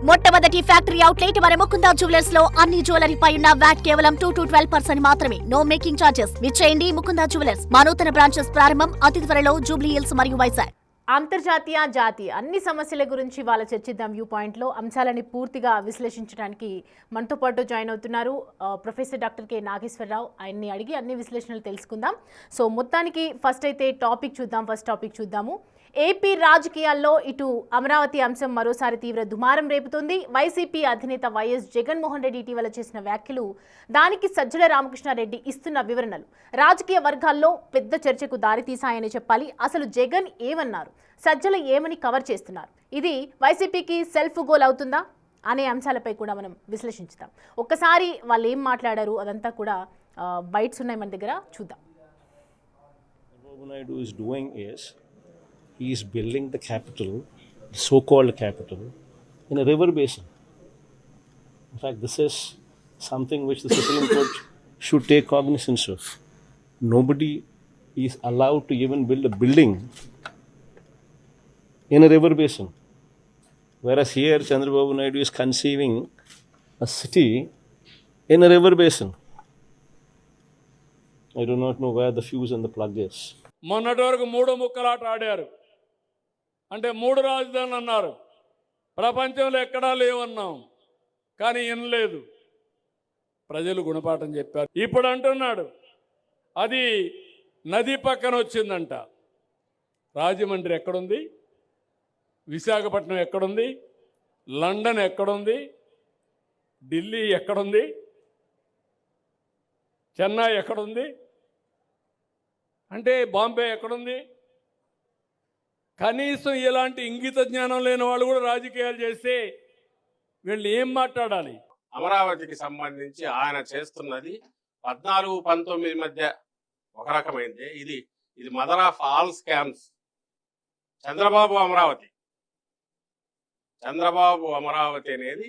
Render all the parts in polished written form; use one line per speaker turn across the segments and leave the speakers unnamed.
మొట్టమొదటి factory outlet మన Mukunda jewellers లో అన్ని జ్యువెలరీ పై ఉన్న వ్యాట్ కేవలం 2 to 12% మాత్రమే. No making charges. విచ్చేయండి ముకుందా జ్యువెలర్స్. మా నూతన బ్రాంచెస్ ప్రారంభం అతి త్వరలో జూబ్లీ హిల్స్ మరియు వైజాగ్.
అంతర్జాతీయ జాతీయ అన్ని సమస్యల గురించి వాళ్ళ చర్చిద్దాం వ్యూ పాయింట్లో అంశాలని పూర్తిగా విశ్లేషించడానికి మనతో పాటు జాయిన్ అవుతున్నారు ప్రొఫెసర్ డాక్టర్ కె నాగేశ్వరరావు. ఆయన్ని అడిగి అన్ని విశ్లేషణలు తెలుసుకుందాం. సో మొత్తానికి ఫస్ట్ టాపిక్ చూద్దాము. ఏపీ రాజకీయాల్లో ఇటు అమరావతి అంశం మరోసారి తీవ్ర దుమారం రేపుతోంది. వైసీపీ అధినేత వైఎస్ జగన్మోహన్ రెడ్డి ఇటీవల చేసిన వ్యాఖ్యలు, దానికి సజ్జల రామకృష్ణారెడ్డి ఇస్తున్న వివరణలు రాజకీయ వర్గాల్లో పెద్ద చర్చకు దారితీశాయని చెప్పాలి. అసలు జగన్ ఏమన్నారు, సజ్జల ఏమని కవర్ చేస్తున్నారు, ఇది వైసీపీకి సెల్ఫ్ గోల్ అవుతుందా అనే అంశాలపై కూడా మనం విశ్లేషించుదాం. ఒక్కసారి వాళ్ళు ఏం మాట్లాడారు అదంతా కూడా బైట్స్ ఉన్నాయి మన దగ్గర, చూద్దాం.
He is building the capital, the so-called capital, in a river basin. In fact, this is something which the Supreme Court should take cognizance of. Nobody is allowed to even build a building in a river basin. Whereas here, Chandrababu Naidu is conceiving a city in a river basin. I do not know where the fuse and the plug is.
మొన్నటి వరకు 3 ముక్కలాట ఆడారు. అంటే 3 రాజధానులు అన్నారు. ప్రపంచంలో ఎక్కడా లేవన్నాం, కానీ వినలేదు. ప్రజలు గుణపాఠం చెప్పారు. ఇప్పుడు అంటున్నాడు అది నది పక్కన వచ్చిందంట. రాజమండ్రి ఎక్కడుంది, విశాఖపట్నం ఎక్కడుంది, లండన్ ఎక్కడుంది, ఢిల్లీ ఎక్కడుంది, చెన్నై ఎక్కడుంది, అంటే బాంబే ఎక్కడుంది? కనీసం ఇలాంటి ఇంగిత జ్ఞానం లేని వాళ్ళు కూడా రాజకీయాలు చేస్తే వీళ్ళు ఏం మాట్లాడాలి?
అమరావతికి సంబంధించి ఆయన చేస్తున్నది 14-19 మధ్య ఒక రకమైంది. ఇది mother of all scams. Chandrababu Amaravati అనేది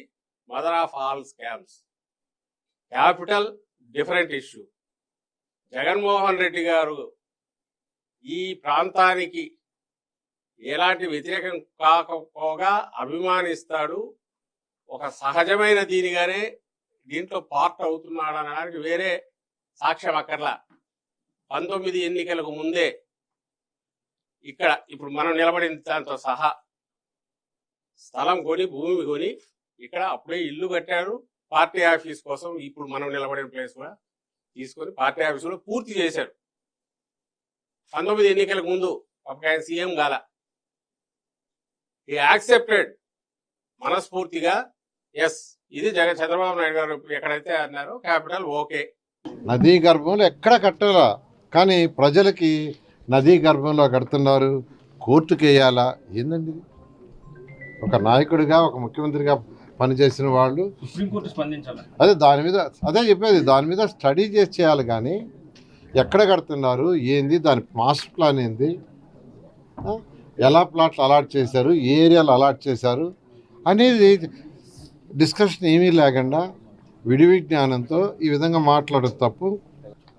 mother of all scams. Capital different issue. Jaganmohan Reddy గారు ఈ ప్రాంతానికి ఎలాంటి వ్యతిరేకం కాకపోగా అభిమానిస్తాడు, ఒక సహజమైన దీనిగానే దీంట్లో పార్ట్ అవుతున్నాడు అనడానికి వేరే సాక్ష్యం అక్కర్లా. 19 ఎన్నికలకు ముందే ఇక్కడ ఇప్పుడు మనం నిలబడిన దాంతో సహా స్థలం కొని, భూమి కొని ఇక్కడ అప్పుడే ఇల్లు కట్టాడు. పార్టీ ఆఫీస్ కోసం ఇప్పుడు మనం నిలబడిన ప్లేస్ కూడా తీసుకొని పార్టీ ఆఫీసులో పూర్తి చేశాడు. 19 ఎన్నికలకు ముందు ఒక ఆయన సీఎం గాల. ఈ యాక్సెప్టెడ్ మనస్ఫూర్తిగా, ఎస్ ఇది చంద్రబాబు నాయుడు గారు ఎక్కడైతే అన్నారో క్యాపిటల్ ఓకే.
నదీ గర్భంలో ఎక్కడ కట్టాలా, కానీ ప్రజలకి నదీ గర్భంలో కడుతున్నారు, కోర్టుకు వేయాలా? ఏందండి? ఒక నాయకుడిగా, ఒక ముఖ్యమంత్రిగా పనిచేసిన వాళ్ళు
సుప్రీంకోర్టు స్పందించాలి.
అదే చెప్పేది, దాని మీద స్టడీ చేసి చేయాలి. కానీ ఎక్కడ కడుతున్నారు, ఏంది, దాని మాస్టర్ ప్లాన్ ఏంది, ఎలా ప్లాట్లు అలాట్ చేశారు, ఏ ఏరియాలో అలాట్ చేశారు అనేది డిస్కషన్ ఏమీ లేకుండా విడివి జ్ఞానంతో ఈ విధంగా మాట్లాడదు తప్పు.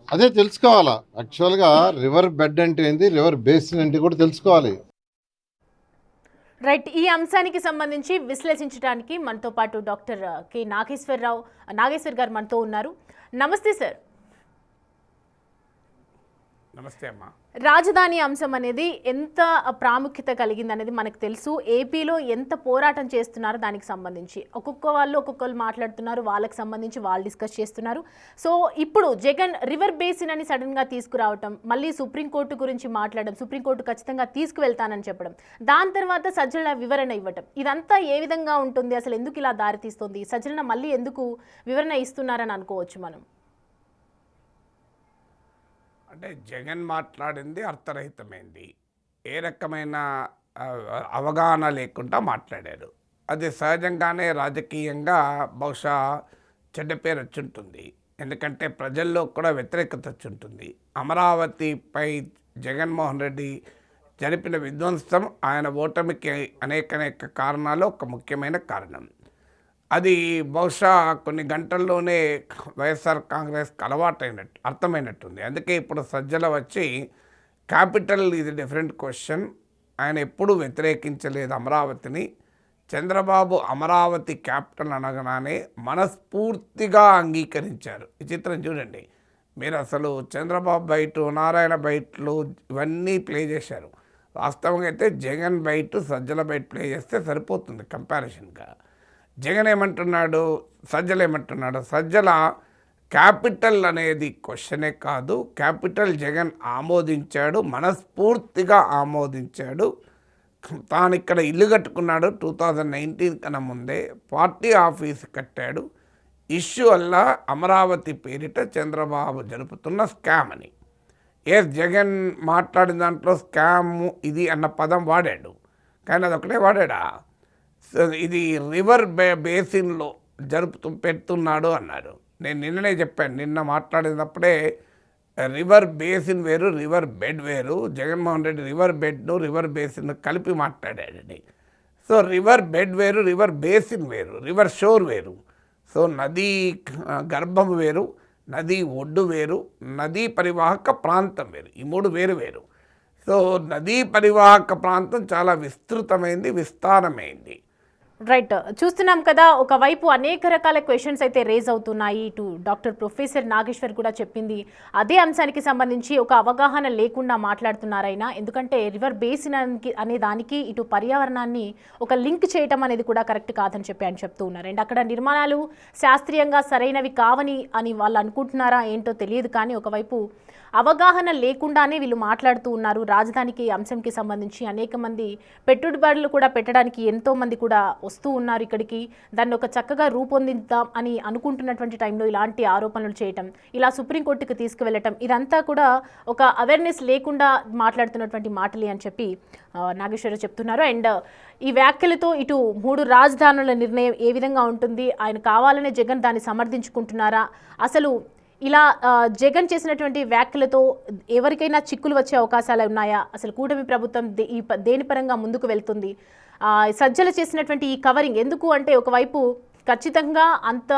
అదే తెలుసుకోవాలా. యాక్చువల్గా రివర్ బెడ్ అంటే ఏంది, రివర్ బేసిన్ అంటే కూడా తెలుసుకోవాలి.
రైట్. ఈ అంశానికి సంబంధించి విశ్లేషించడానికి మనతో పాటు డాక్టర్ కె నాగేశ్వర్ గారు మనతో ఉన్నారు. నమస్తే సార్.
నమస్తే అమ్మా.
రాజధాని అంశం అనేది ఎంత ప్రాముఖ్యత కలిగింది అనేది మనకు తెలుసు. ఏపీలో ఎంత పోరాటం చేస్తున్నారో దానికి సంబంధించి ఒక్కొక్కరు మాట్లాడుతున్నారు, వాళ్ళకి సంబంధించి వాళ్ళు డిస్కస్ చేస్తున్నారు. సో ఇప్పుడు జగన్ రివర్ బేసిన్ అని సడన్గా తీసుకురావటం, మళ్ళీ సుప్రీంకోర్టు గురించి మాట్లాడడం, సుప్రీంకోర్టు ఖచ్చితంగా తీసుకువెళ్తానని చెప్పడం, దాని తర్వాత సజ్జల వివరణ ఇవ్వటం, ఇదంతా ఏ విధంగా ఉంటుంది, అసలు ఎందుకు ఇలా దారితీస్తుంది, సజ్జల మళ్ళీ ఎందుకు వివరణ ఇస్తున్నారని అనుకోవచ్చు మనం?
అంటే జగన్ మాట్లాడింది అర్థరహితమైంది, ఏ రకమైన అవగాహన లేకుండా మాట్లాడారు. అది సహజంగానే రాజకీయంగా బహుశా చెడ్డ పేరు వచ్చుంటుంది. ఎందుకంటే ప్రజల్లో కూడా వ్యతిరేకత వచ్చుంటుంది. అమరావతిపై జగన్మోహన్ రెడ్డి జరిపిన విధ్వంసం ఆయన ఓటమికి అనేక కారణాలు ఒక ముఖ్యమైన కారణం. అది బహుశా కొన్ని గంటల్లోనే వైఎస్ఆర్ కాంగ్రెస్కి అర్థమైనట్టుంది. అందుకే ఇప్పుడు సజ్జల వచ్చి క్యాపిటల్ ఇది డిఫరెంట్ క్వశ్చన్, ఆయన ఎప్పుడూ వ్యతిరేకించలేదు అమరావతిని, చంద్రబాబు అమరావతి క్యాపిటల్ అనగానే మనస్ఫూర్తిగా అంగీకరించారు. ఈ చిత్రం చూడండి మీరు. అసలు చంద్రబాబు బైటు, నారాయణ బైట్లు ఇవన్నీ ప్లే చేశారు. వాస్తవంగా అయితే Jagan bite, Sajjala bite play చేస్తే సరిపోతుంది కంపారిజన్గా. జగన్ ఏమంటున్నాడు, సజ్జల ఏమంటున్నాడు? సజ్జల క్యాపిటల్ అనేది క్వశ్చనే కాదు, క్యాపిటల్ జగన్ ఆమోదించాడు, మనస్ఫూర్తిగా ఆమోదించాడు. తాను ఇక్కడ ఇల్లు కట్టుకున్నాడు 2019 కన్నా ముందే, పార్టీ ఆఫీస్ కట్టాడు. ఇష్యూ వల్ల అమరావతి పేరిట చంద్రబాబు జరుపుతున్న స్కామ్ అని. జగన్ మాట్లాడిన దాంట్లో స్కామ్ ఇది అన్న పదం వాడాడు, కానీ అదొకటే వాడాడా? ఇది రివర్ బేసిన్లో పెడుతున్నాడు అన్నాడు. నేను నిన్ననే చెప్పాను, నిన్న మాట్లాడినప్పుడే రివర్ బేసిన్ వేరు, రివర్ బెడ్ వేరు. జగన్మోహన్ రెడ్డి రివర్ బెడ్ను రివర్ బేసిన్ కలిపి మాట్లాడాడండి. సో రివర్ బెడ్ వేరు, రివర్ బేసిన్ వేరు, రివర్ షోర్ వేరు. సో నదీ గర్భం వేరు, నదీ ఒడ్డు వేరు, నదీ పరివాహక ప్రాంతం వేరు. ఈ మూడు వేరు వేరు. సో నదీ పరివాహక ప్రాంతం చాలా విస్తృతమైంది, విస్తారమైంది.
రైట్, చూస్తున్నాం కదా, ఒకవైపు అనేక రకాల క్వశ్చన్స్ అయితే రేజ్ అవుతున్నాయి. ఇటు డాక్టర్ ప్రొఫెసర్ నాగేశ్వర్ కూడా చెప్పింది అదే అంశానికి సంబంధించి ఒక అవగాహన లేకుండా మాట్లాడుతున్నారైనా. ఎందుకంటే రివర్ బేసిన్ అనే దానికి ఇటు పర్యావరణాన్ని ఒక లింక్ చేయటం అనేది కూడా కరెక్ట్ కాదని చెప్పి ఆయన చెప్తూ ఉన్నారు. అండ్ అక్కడ నిర్మాణాలు శాస్త్రీయంగా సరైనవి కావని అని వాళ్ళు అనుకుంటున్నారా ఏంటో తెలియదు, కానీ ఒకవైపు అవగాహన లేకుండానే వీళ్ళు మాట్లాడుతూ ఉన్నారు. రాజధానికి అంశంకి సంబంధించి అనేక మంది పెట్టుబడులు కూడా పెట్టడానికి ఎంతోమంది కూడా వస్తూ ఉన్నారు ఇక్కడికి. దాన్ని ఒక చక్కగా రూపొందిద్దాం అని అనుకుంటున్నటువంటి టైంలో ఇలాంటి ఆరోపణలు చేయటం, ఇలా సుప్రీంకోర్టుకు తీసుకువెళ్ళటం, ఇదంతా కూడా ఒక అవేర్నెస్ లేకుండా మాట్లాడుతున్నటువంటి మాటలే అని చెప్పి నాగేశ్వరరావు చెప్తున్నారు. అండ్ ఈ వ్యాఖ్యలతో ఇటు 3 రాజధానుల నిర్ణయం ఏ విధంగా ఉంటుంది, ఆయన కావాలనే జగన్ దాన్ని సమర్థించుకుంటున్నారా, అసలు ఇలా జగన్ చేసినటువంటి వ్యాఖ్యలతో ఎవరికైనా చిక్కులు వచ్చే అవకాశాలు ఉన్నాయా, అసలు కూటమి ప్రభుత్వం దేని పరంగా ముందుకు వెళ్తుంది, సజ్జలు చేసినటువంటి ఈ కవరింగ్ ఎందుకు అంటే ఒకవైపు ఖచ్చితంగా అంత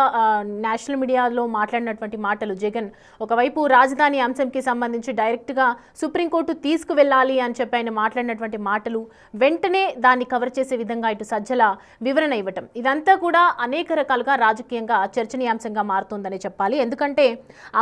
నేషనల్ మీడియాలో మాట్లాడినటువంటి మాటలు జగన్ ఒకవైపు రాజధాని అంశంకి సంబంధించి డైరెక్ట్గా సుప్రీంకోర్టు తీసుకువెళ్ళాలి అని చెప్పి ఆయన మాట్లాడినటువంటి మాటలు వెంటనే దాన్ని కవర్ చేసే విధంగా ఇటు సజ్జల వివరణ ఇవ్వటం, ఇదంతా కూడా అనేక రకాలుగా రాజకీయంగా చర్చనీయాంశంగా మారుతుందని చెప్పాలి. ఎందుకంటే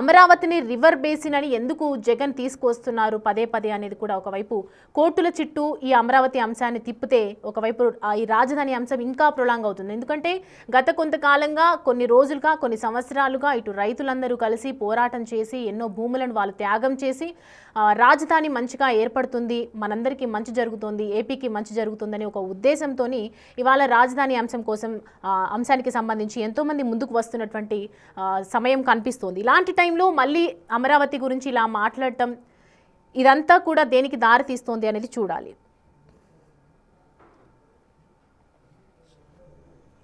అమరావతిని రివర్ బేసిన్ అని ఎందుకు జగన్ తీసుకొస్తున్నారు పదే పదే అనేది కూడా ఒకవైపు కోర్టుల చుట్టూ ఈ అమరావతి అంశాన్ని తిప్పితే ఒకవైపు ఈ రాజధాని అంశం ఇంకా ప్రొలాంగ్ అవుతుంది. ఎందుకంటే గత కొంతకాలంగా కొన్ని రోజులుగా కొన్ని సంవత్సరాలుగా ఇటు రైతులందరూ కలిసి పోరాటం చేసి ఎన్నో భూములను వాళ్ళు త్యాగం చేసి రాజధాని మంచిగా ఏర్పడుతుంది, మనందరికీ మంచి జరుగుతుంది, ఏపీకి మంచి జరుగుతుందని ఒక ఉద్దేశంతో ఇవాళ రాజధాని అంశానికి సంబంధించి ఎంతోమంది ముందుకు వస్తున్నటువంటి సమయం కనిపిస్తోంది. ఇలాంటి టైంలో మళ్ళీ అమరావతి గురించి ఇలా మాట్లాడటం ఇదంతా కూడా దేనికి దారి తీస్తోంది అనేది చూడాలి.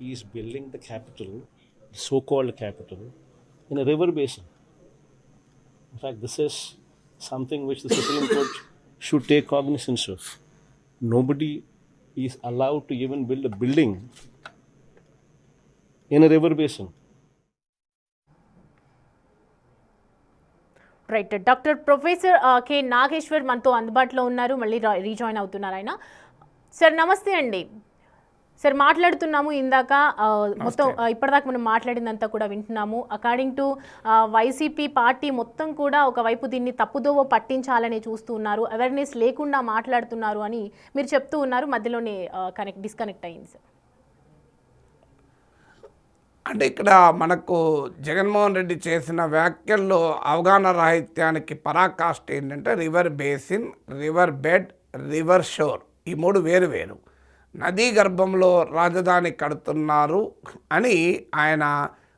He is building the capital, so-called capital, in a river basin. In fact, this is something which the Supreme Court should take cognizance of. Nobody is allowed to even build a building in a river basin.
Right, doctor professor K Nageshwar మనతో అందుబాటులో ఉన్నారు, మళ్ళీ rejoin అవుతున్నారు ఆయన. Sir నమస్తే అండి. Sir మాట్లాడుతున్నాము ఇందాక మొత్తం ఇప్పటిదాకా మనం మాట్లాడిందంతా కూడా వింటున్నాము. అకార్డింగ్ టు వైసీపీ పార్టీ మొత్తం కూడా ఒకవైపు దీన్ని తప్పుదోవ పట్టించాలని చూస్తూ ఉన్నారు, అవేర్నెస్ లేకుండా మాట్లాడుతున్నారు అని మీరు చెప్తూ ఉన్నారు. మధ్యలోనే డిస్కనెక్ట్ అయింది సార్.
అంటే ఇక్కడ మనకు జగన్మోహన్ రెడ్డి చేసిన వ్యాఖ్యల్లో అవగాహన రాహిత్యానికి పరాకాష్ట ఏంటంటే river basin, river bed, river shore, ఈ మూడు వేరు వేరు. నదీ గర్భంలో రాజధాని కడుతున్నారు అని ఆయన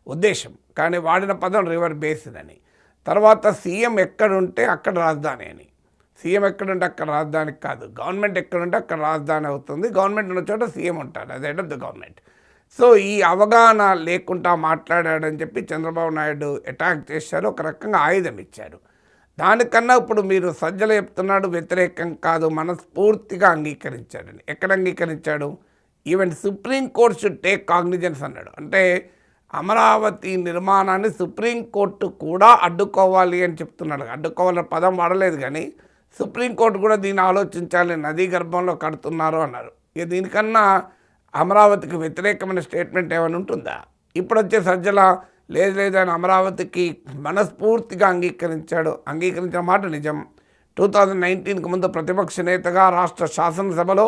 ఉద్దేశం, కానీ వాడిన పదం రివర్ బేసిన్ అని. తర్వాత సీఎం ఎక్కడుంటే అక్కడ రాజధాని అని. సీఎం ఎక్కడుంటే అక్కడ రాజధాని కాదు, గవర్నమెంట్ ఎక్కడుంటే అక్కడ రాజధాని అవుతుంది. గవర్నమెంట్ ఉన్న చోట సీఎం ఉంటాడు, అది head of the government. So ఈ అవగాహన లేకుండా మాట్లాడాడని చెప్పి చంద్రబాబు నాయుడు అటాక్ చేశారు, ఒక రకంగా ఆయుధం ఇచ్చారు. దానికన్నా ఇప్పుడు మీరు సజ్జల చెప్తున్నాడు వ్యతిరేకం కాదు, మనస్ఫూర్తిగా అంగీకరించాడని. ఎక్కడ అంగీకరించాడు? Even supreme court should take cognizance అన్నాడు. అంటే అమరావతి నిర్మాణాన్ని సుప్రీంకోర్టు కూడా అడ్డుకోవాలి అని చెప్తున్నాడు. అడ్డుకోవాలన్న పదం వాడలేదు, కానీ సుప్రీంకోర్టు కూడా దీన్ని ఆలోచించాలి, నదీ గర్భంలో కడుతున్నారు అన్నారు. ఇక దీనికన్నా అమరావతికి వ్యతిరేకమైన స్టేట్మెంట్ ఏమైనా ఉంటుందా? ఇప్పుడు వచ్చే సజ్జల లేదు అని అమరావతికి మనస్ఫూర్తిగా అంగీకరించిన మాట నిజం. 2019కి ముందు ప్రతిపక్ష నేతగా రాష్ట్ర శాసనసభలో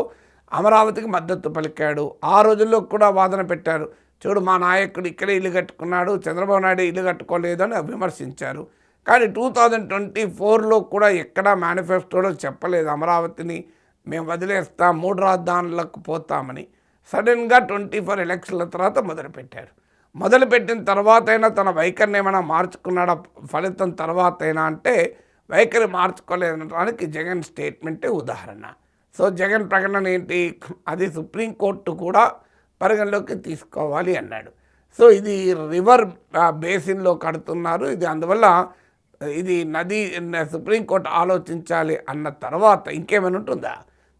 అమరావతికి మద్దతు పలికాడు. ఆ రోజుల్లో కూడా వాదన పెట్టారు, చూడు మా నాయకుడు ఇక్కడే ఇల్లు కట్టుకున్నాడు, చంద్రబాబు నాయుడు ఇల్లు కట్టుకోలేదు అని విమర్శించారు. కానీ 2024లో కూడా ఎక్కడా మేనిఫెస్టోలో చెప్పలేదు అమరావతిని మేము వదిలేస్తాం 3 రాజధానులకు పోతామని. సడన్గా 24 ఎలక్షన్ల తర్వాత మొదలుపెట్టిన తర్వాతైనా తన వైఖరిని ఏమైనా మార్చుకున్నాడా ఫలితం తర్వాతైనా అంటే వైఖరి మార్చుకోలేదనడానికి జగన్ స్టేట్మెంటే ఉదాహరణ. సో జగన్ ప్రకటన ఏంటి, అది సుప్రీంకోర్టు కూడా పరిగణలోకి తీసుకోవాలి అన్నాడు. సో ఇది రివర్ బేసిన్లో కడుతున్నారు, ఇది అందువల్ల ఇది నది సుప్రీంకోర్టు ఆలోచించాలి అన్న తర్వాత ఇంకేమైనా ఉంటుందా?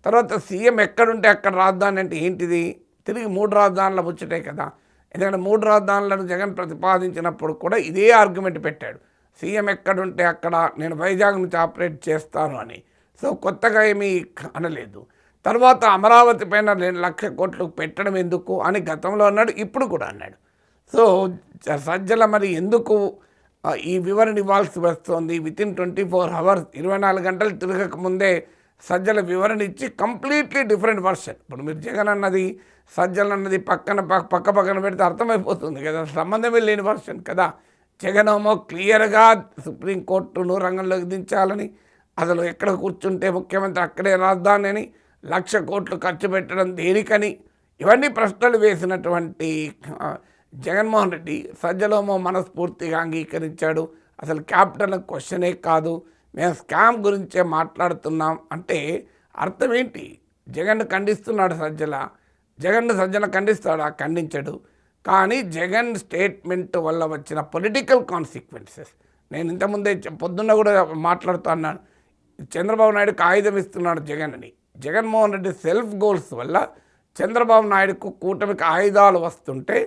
తర్వాత సీఎం ఎక్కడుంటే అక్కడ రాజధాని అంటే ఏంటిది, తిరిగి 3 రాజధానుల ముచ్చటే కదా. ఎందుకంటే 3 రాజధానులను జగన్ ప్రతిపాదించినప్పుడు కూడా ఇదే ఆర్గ్యుమెంట్ పెట్టాడు, సీఎం ఎక్కడుంటే అక్కడ నేను వైజాగ్ నుంచి ఆపరేట్ చేస్తాను అని. సో కొత్తగా ఏమీ అనలేదు. తర్వాత అమరావతి పైన 1,00,000 కోట్లు పెట్టడం ఎందుకు అని గతంలో అన్నాడు, ఇప్పుడు కూడా అన్నాడు. సో సజ్జల మరి ఎందుకు ఈ వివరణ ఇవ్వాల్సి వస్తుంది? వితిన్ 24 అవర్స్ 24 గంటలు తిరగక ముందే సజ్జల వివరణ ఇచ్చి కంప్లీట్లీ డిఫరెంట్ వర్షన్. ఇప్పుడు మీరు జగన్ అన్నది సజ్జల అన్నది పక్కన పెడితే అర్థమైపోతుంది కదా, సంబంధమే లేని వర్షన్ కదా. జగన్ ఏమో క్లియర్గా సుప్రీంకోర్టును రంగంలోకి దించాలని, అసలు ఎక్కడ కూర్చుంటే ముఖ్యమంత్రి అక్కడే రాజధాని అని, 1,00,000 కోట్లు ఖర్చు పెట్టడం దేనికని, ఇవన్నీ ప్రశ్నలు వేసినటువంటి జగన్మోహన్ రెడ్డి సజ్జలేమో మనస్ఫూర్తిగా అంగీకరించాడు. అసలు క్యాపిటల్ క్వశ్చనే కాదు, మేము స్కామ్ గురించే మాట్లాడుతున్నాం అంటే అర్థం ఏంటి? జగన్ ఖండిస్తున్నాడు సజ్జల ఖండిస్తాడా? ఖండించడు. కానీ జగన్ స్టేట్మెంట్ వల్ల వచ్చిన పొలిటికల్ కాన్సిక్వెన్సెస్, నేను ఇంతకుముందే పొద్దున్న కూడా మాట్లాడుతూ అన్నాను, చంద్రబాబు నాయుడుకి ఆయుధం ఇస్తున్నాడు జగన్ అని. జగన్మోహన్ రెడ్డి సెల్ఫ్ గోల్స్ వల్ల చంద్రబాబు నాయుడుకు కూటమికి ఆయుధాలు వస్తుంటే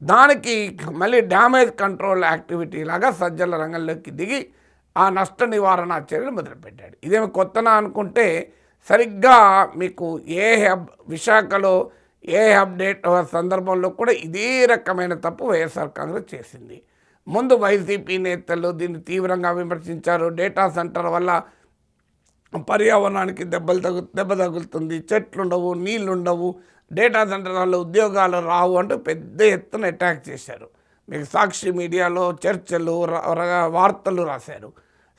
దానికి మళ్ళీ డ్యామేజ్ కంట్రోల్ యాక్టివిటీ లాగా సజ్జల రంగంలోకి దిగి ఆ నష్ట నివారణ చర్యలు మొదలుపెట్టాడు. ఇదేమి కొత్తనా అనుకుంటే సరిగ్గా మీకు విశాఖలో అప్డేట్ సందర్భంలో కూడా ఇదే రకమైన తప్పు వైఎస్ఆర్ కాంగ్రెస్ చేసింది. ముందు వైసీపీ నేతలు దీన్ని తీవ్రంగా విమర్శించారు. డేటా సెంటర్ వల్ల పర్యావరణానికి దెబ్బ తగులుతుంది, చెట్లు ఉండవు, నీళ్ళు ఉండవు, డేటా సెంటర్ వల్ల ఉద్యోగాలు రావు అంటూ పెద్ద ఎత్తున అటాక్ చేశారు. మీకు సాక్షి మీడియాలో చర్చలు వార్తలు రాశారు.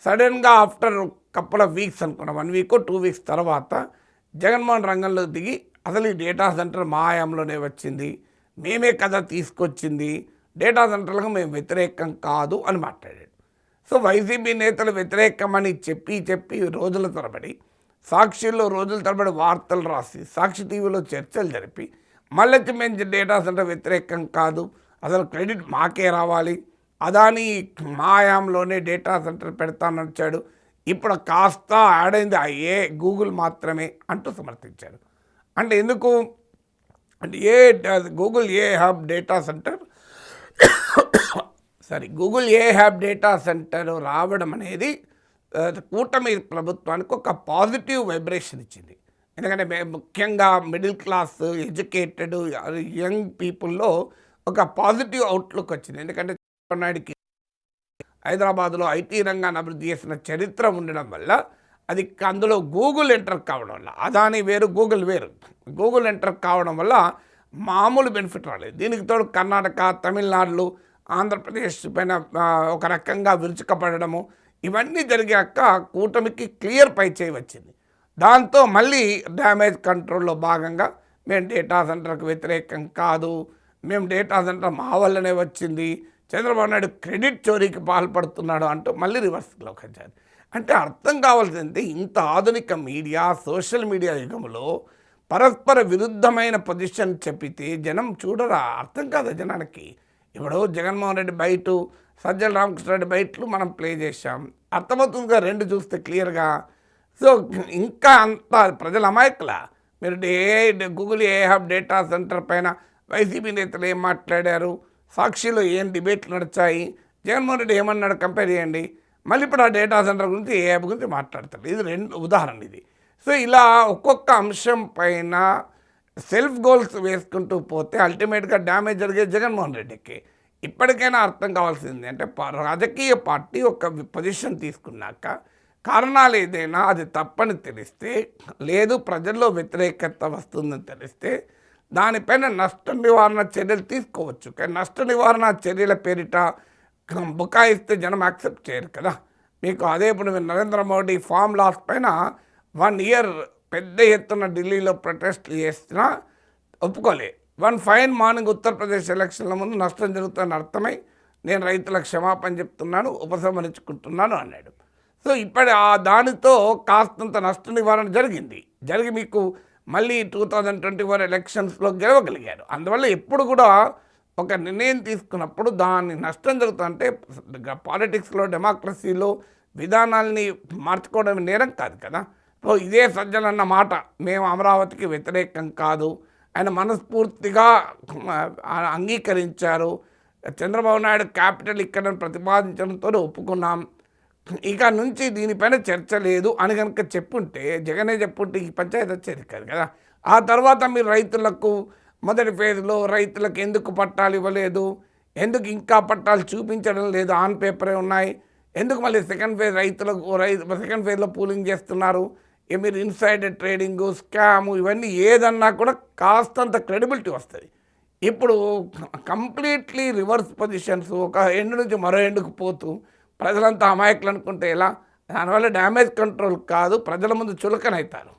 సడన్గా ఆఫ్టర్ కపుల్ ఆఫ్ వీక్స్ అనుకున్నా 1 వీక్ 2 వీక్స్ తర్వాత జగన్మోహన్ రంగంలో దిగి అసలు ఈ డేటా సెంటర్ మా హయాంలోనే వచ్చింది, మేమే కదా తీసుకొచ్చింది, డేటా సెంటర్లకు మేము వ్యతిరేకం కాదు అని మాట్లాడాడు. సో వైసీపీ నేతలు వ్యతిరేకమని చెప్పి రోజుల తరబడి సాక్షిలో రోజుల తరబడి వార్తలు రాసి సాక్షి టీవీలో చర్చలు జరిపి మళ్ళీ మేము డేటా సెంటర్ వ్యతిరేకం కాదు, అసలు క్రెడిట్ మాకే రావాలి, అదాని మా హయాంలోనే డేటా సెంటర్ పెడతానని వచ్చాడు, ఇప్పుడు కాస్త యాడ్ అయింది గూగుల్ మాత్రమే అంటూ సమర్థించాడు. అంటే ఎందుకు అంటే Google hub data centre Google hub data centre రావడం అనేది కూటమి ప్రభుత్వానికి ఒక పాజిటివ్ వైబ్రేషన్ ఇచ్చింది. ఎందుకంటే ముఖ్యంగా మిడిల్ క్లాస్ ఎడ్యుకేటెడ్ యంగ్ పీపుల్లో ఒక పాజిటివ్ అవుట్లుక్ వచ్చింది. ఎందుకంటే చంద్రబాబు నాయుడుకి హైదరాబాద్లో ఐటీ రంగాన్ని అభివృద్ధి చేసిన చరిత్ర ఉండడం వల్ల అది అందులో గూగుల్ ఎంటర్ కావడం వల్ల, అదాని వేరు గూగుల్ వేరు, గూగుల్ ఎంటర్ కావడం వల్ల మామూలు బెనిఫిట్ రాలేదు. దీనికి తోడు కర్ణాటక, తమిళనాడులు, ఆంధ్రప్రదేశ్ పైన ఒక రకంగా విరుచుకపడము ఇవన్నీ జరిగాక కూటమికి క్లియర్ పైచేయి వచ్చింది. దాంతో మళ్ళీ డ్యామేజ్ కంట్రోల్లో భాగంగా మేము డేటా సెంటర్కి వ్యతిరేకం కాదు, మేము డేటా సెంటర్ మా వల్లనే వచ్చింది, చంద్రబాబు నాయుడు క్రెడిట్ చోరీకి పాల్పడుతున్నాడు అంటూ మళ్ళీ రివర్స్లోకి వచ్చారు. అంటే అర్థం కావాల్సింది, ఇంత ఆధునిక మీడియా సోషల్ మీడియా యుగంలో పరస్పర విరుద్ధమైన పొజిషన్ చెప్పితే జనం చూడరా, అర్థం కాదు జనానికి. ఇప్పుడు జగన్మోహన్ రెడ్డి బయట, సజ్జల రామకృష్ణారెడ్డి బయటలు మనం ప్లే చేశాం, అర్థమవుతుందిగా 2 చూస్తే క్లియర్గా. సో ఇంకా అంత ప్రజల అమాయకుల మీరు గూగుల్ హబ్ డేటా సెంటర్ పైన వైసీపీ నేతలు ఏం మాట్లాడారు, సాక్షిలో ఏం డిబేట్లు నడిచాయి, జగన్మోహన్ రెడ్డి ఏమన్నాడు కంపేర్ చేయండి. మళ్ళీ ఇప్పుడు ఆ డేటా సెంటర్ గురించి హబ్ గురించి మాట్లాడతారు. ఇది 2 ఉదాహరణ ఇది. సో ఇలా ఒక్కొక్క అంశం పైన సెల్ఫ్ గోల్స్ వేసుకుంటూ పోతే అల్టిమేట్గా డ్యామేజ్ జరిగేది జగన్మోహన్ రెడ్డికి. ఇప్పటికైనా అర్థం కావాల్సింది అంటే రాజకీయ పార్టీ ఒక పొజిషన్ తీసుకున్నాక కారణాలు ఏదైనా అది తప్పని తెలిస్తే, లేదు ప్రజల్లో వ్యతిరేకత వస్తుందని తెలిస్తే దానిపైన నష్ట నివారణ చర్యలు తీసుకోవచ్చు. కానీ నష్ట నివారణ చర్యల పేరిట బుకాయిస్తే జనం యాక్సెప్ట్ చేయరు కదా. మీకు అదే ఇప్పుడు మీరు నరేంద్ర మోడీ ఫామ్ లాస్ పైన 1 ఇయర్ పెద్ద ఎత్తున ఢిల్లీలో ప్రొటెస్ట్లు చేసినా ఒప్పుకోలే. ఫైన్ మార్నింగ్ ఉత్తరప్రదేశ్ ఎలక్షన్ల ముందు నష్టం జరుగుతుందని అర్థమై నేను రైతులకు క్షమాపణ చెప్తున్నాను, ఉపసంహరించుకుంటున్నాను అన్నాడు. సో ఇప్పటి దానితో కాస్తంత నష్ట నివారణ జరిగి మీకు మళ్ళీ 2024 ఎలక్షన్స్లో గెలవగలిగారు. అందువల్ల ఎప్పుడు కూడా ఒక నిర్ణయం తీసుకున్నప్పుడు దాన్ని నష్టం జరుగుతుందంటే పాలిటిక్స్లో డెమోక్రసీలో విధానాల్ని మార్చుకోవడం నేరం కాదు కదా. సో ఇదే సజ్జలన్న మాట, మేము అమరావతికి వ్యతిరేకం కాదు, ఆయన మనస్ఫూర్తిగా అంగీకరించారు. చంద్రబాబు నాయుడు క్యాపిటల్ ఇక్కడ ప్రతిపాదించడంతో ఒప్పుకున్నాం, ఇక నుంచి దీనిపైన చర్చ లేదు అని కనుక చెప్పుంటే, జగనే చెప్పుంటే ఈ పంచాయతీ వచ్చేది కాదు కదా. ఆ తర్వాత మీరు రైతులకు మొదటి ఫేజ్లో రైతులకు ఎందుకు పట్టాలు ఇవ్వలేదు, ఎందుకు ఇంకా పట్టాలు చూపించడం లేదు, ఆన్ పేపరే ఉన్నాయి, ఎందుకు మళ్ళీ సెకండ్ ఫేజ్లో పూలింగ్ చేస్తున్నారు, మీరు ఇన్సైడ్ ట్రేడింగు, స్కాము, ఇవన్నీ ఏదన్నా కూడా కాస్తంత క్రెడిబిలిటీ వస్తుంది. ఇప్పుడు కంప్లీట్లీ రివర్స్ పొజిషన్స్, ఒక ఎండు నుంచి మరో ఎండుకు పోతూ ప్రజలంతా అమాయకులు అనుకుంటే ఎలా? దానివల్ల డ్యామేజ్ కంట్రోల్ కాదు, ప్రజల ముందు చులకనవుతారు.